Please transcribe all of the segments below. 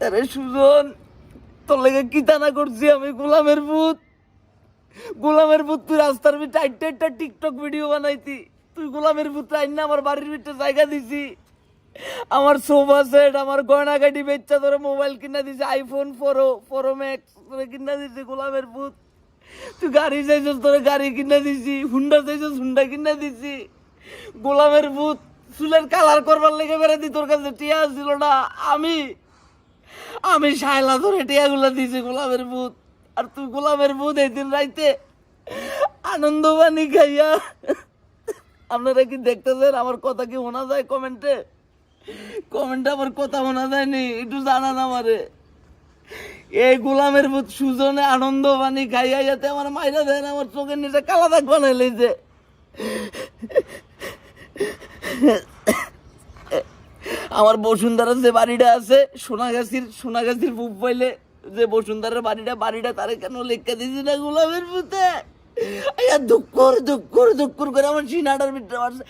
আরে সুজন, তোর লেগে কি টানা করছি আমি? গোলামের ভূত, গোলামের ভূত। তুই রাস্তার ভিতরে একটা টিকটক ভিডিও বানাইতি। তুই গোলামের ভূত আইন আমার বাড়ির ভিতরে জায়গা দিছি, আমার সোফা সেট, আমার গয়নাগাটি বেচা তোরে মোবাইল কিনা দিছি, আইফোন 4 ম্যাক্স তোরে কিনা দিছি। গোলামের ভূত, তুই গাড়ি চাইছিস, তোরে গাড়ি কিনা দিছি। হুন্ডা চাইছিস, হুন্ডা কিনা দিছি। গোলামের ভূত, চুলের কালার করবার লেগে বেড়াতি, তোর কাছে টিয়া ছিল না। আমি শায়লা ধরে টিয়াগুলা দিছি। গোলামের ভূত, আর তুই গোলামের ভূত এই দিন রাইতে আনন্দ বানি খাইয়া। আপনারা কি দেখতেছেন? আমার কথা কি শোনা যায়? কমেন্টে আমার কথা শোনা যায়নি? একটু জানান আমারে। এই গোলামের ভূত সুজনে আনন্দ বানি খাইয়া যাতে আমার মাইরা দেন, আমার চোখের নিচে কালা দাগ বানাই লইছে। আমার বসুন্ধরার যে বাড়িটা আছে সোনাগাছির বুক পাইলে যে বসুন্ধরার বাড়িটা তারে কেন লেখা দিছি না গোলামের ভূতে? দুঃখ করে আমার সিনাটার ভিতরে মারছে।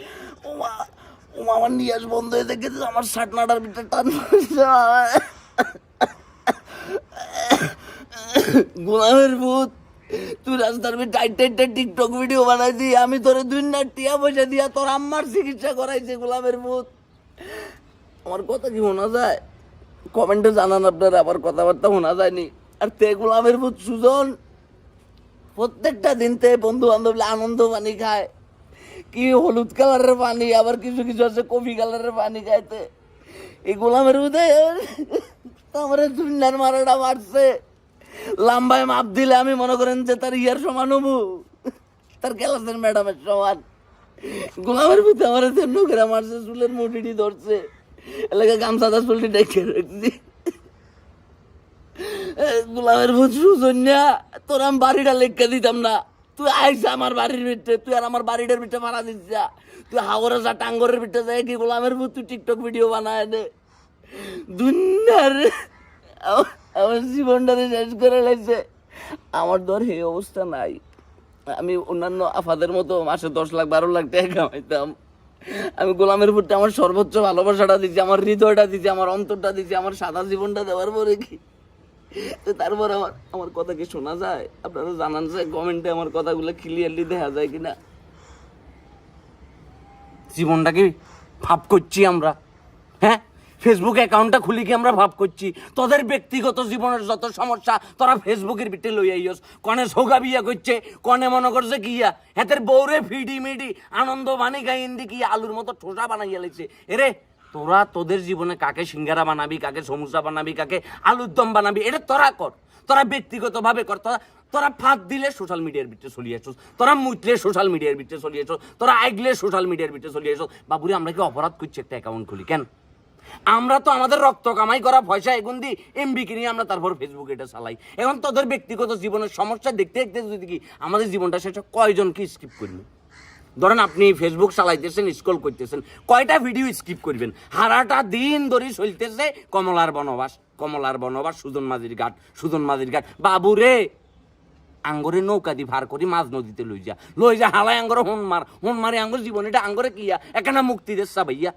আমার নিয়াস বন্ধ হয়ে দেখেছে, আমার সাটনাটার ভিতরে টান মারছে। গোলামের ভূত, তুই রাস্তার ভিতরে টাইট টিকটক ভিডিও বানাইছি, আমি তোরে 2 লাখ টিয়া পয়সা দিয়া তোর আম্মার চিকিৎসা করাইছে। গোলামের ভূত, আমার কথা কি শোনা যায়? কমেন্টে জানান আপনারা, আবার কথাবার্তা শোনা যায়নি। আর তে গোলামের ভূত সুজন প্রত্যেকটা দিন তে বন্ধু বান্ধব আনন্দ পানি খায়, কি হলুদ কালারের পানি, আবার কিছু আছে কফি কালারের পানি খাইতে। এই গোলামের ভূতে আমার দুনিয়ার মারাটা মারছে। লম্বায় মাপ দিলে আমি মনে করেন যে তার ইয়ার সমান হবো, তার ক্লাসের ম্যাডামের সমান। গোলামের ভূতে আমার তেমন করে মারছে, চুলের মুঠিটি ধরছে, এলাকা গামছাদা চুলটি ডেকে রাখছি। গোলামের ভূত সুজন্যা, তোর আমি বাড়িটা লেখা দিতাম না। তুই আইসা আমার বাড়ির ভিতরে, তুই আর আমার বাড়িটার ভিতরে মারা দিস। তুই হাওড়ে যা, টাঙ্গরের ভিতরে যায় কি গোলামের ভূত তুই টিকটক ভিডিও বানায় দে। দুনিয়ার আমার জীবনটারে শেষ করে লাগছে। আমার ধর এই অবস্থা নাই। আমি অন্যান্য আফাদের মতো মাসে 10 লাখ 12 লাখ টাকা কামাইতাম। আমি গোলামের ভূতটা আমার সর্বোচ্চ ভালোবাসাটা দিচ্ছি, আমার হৃদয়টা দিচ্ছি, আমার অন্তরটা দিচ্ছি, আমার সাদা জীবনটা দেওয়ার পরে কি তারপর আমার কথা কি শোনা যায়? আপনারা জানান যে কমেন্টে আমার কথাগুলো ক্লিয়ারলি দেখা যায় কিনা। জীবনটাকে ভাব করছি আমরা, হ্যাঁ? ফেসবুক অ্যাকাউন্টটা খুলি কি আমরা ভাব করছি? তোদের ব্যক্তিগত জীবনের যত সমস্যা তোরা ফেসবুকের ভিতরে লই আইস। কনে সোগা বিয়া করছে, কনে মনে করছে কিয়া হেতের বউরে ফিডি মিডি আনন্দ বানি গাইন দি কি আলুর মতো ঠোসা বানাইয়া লাগছে। এরে তোরা তোদের জীবনে কাকে সিঙ্গারা বানাবি, কাকে সমুচা বানাবি, কাকে আলুর দম বানাবি, এটা তোরা কর, তোরা ব্যক্তিগতভাবে কর। তোরা ফাঁদ দিলে সোশ্যাল মিডিয়ার ভিতরে চলিয়ে আসছ, তোরা মুতলে সোশ্যাল মিডিয়ার ভিতরে চলিয়ে আসছ, তোরা আইগলে সোশ্যাল মিডিয়ার ভিতরে চলিয়ে আসছ। বাবুরে আমরা কি অপরাধ করছি একটা অ্যাকাউন্ট খুলি? কেন? আমরা তো আমাদের রক্ত কামাই করা পয়সা এগুন দিই এমবি কিনি আমরা, তারপর ফেসবুকে এটা চালাই। এখন তোদের ব্যক্তিগত জীবনের সমস্যা দেখতে দেখতে যদি কি আমাদের জীবনটা শেষ, কয়জন কি স্কিপ করবে? ধরেন আপনি ফেসবুক চালাইতেছেন, স্ক্রল করতেছেন, কয়টা ভিডিও স্কিপ করবেন? হারাটা দিন ধরে চলতেছে কমলার বনবাস, সুজন মাঝির ঘাট। বাবুরে আঙ্গরে নৌকা দি ভার করি মাঝ নদীতে লই যা হালাই আঙ্গরে হন মারে আঙ্গর জীবন এটা আঙ্গরে কিয়া এখানে মুক্তি দেশা ভাইয়া।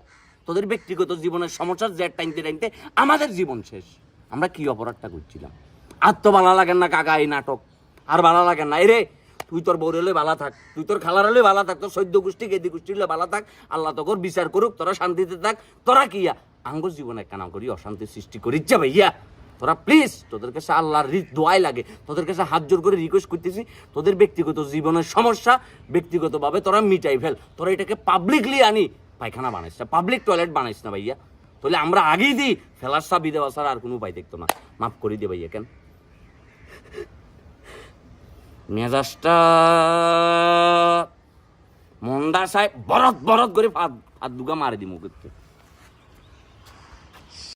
তোদের ব্যক্তিগত জীবনের সমস্যার জেট টাইনতে আমাদের জীবন শেষ। আমরা কি অপরাধটা করছিলাম? আর তো ভালো লাগেন না কাকা এই নাটক, আর ভালো লাগেন না। এরে তুই তোর বউর হলে ভালো থাক, তুই তোর খালার হলে ভালো থাক, তোর সৈদ্য গোষ্ঠী গেদি গোষ্ঠী হলে ভালো থাক, আল্লাহ তোর বিচার করুক, তোরা শান্তিতে থাক। তোরা কিয়া আঙ্গর জীবনে কেন করি অশান্তি সৃষ্টি করিচ্ছে ভাইয়া? তোরা প্লিজ, তোদের কাছে আল্লাহর দোয়াই লাগে, তোদের কাছে হাত জোর করে রিকোয়েস্ট করতেছি, তোদের ব্যক্তিগত জীবনের সমস্যা ব্যক্তিগতভাবে তোরা মিটাই ফেল। তোরা এটাকে পাবলিকলি আনি পায়খানা বানাইস না, পাবলিক টয়লেট বানাইস না ভাইয়া। তাহলে আমরা আগেই দিই ফেলার সাবি দেওয়া ছাড়া আর কোনো উপায় দেখতো না। মাফ করে দে ভাইয়া। কেন মেজাজটা মন্দা সাহেব বরত করে হাত দুগা মারে দি মুখে।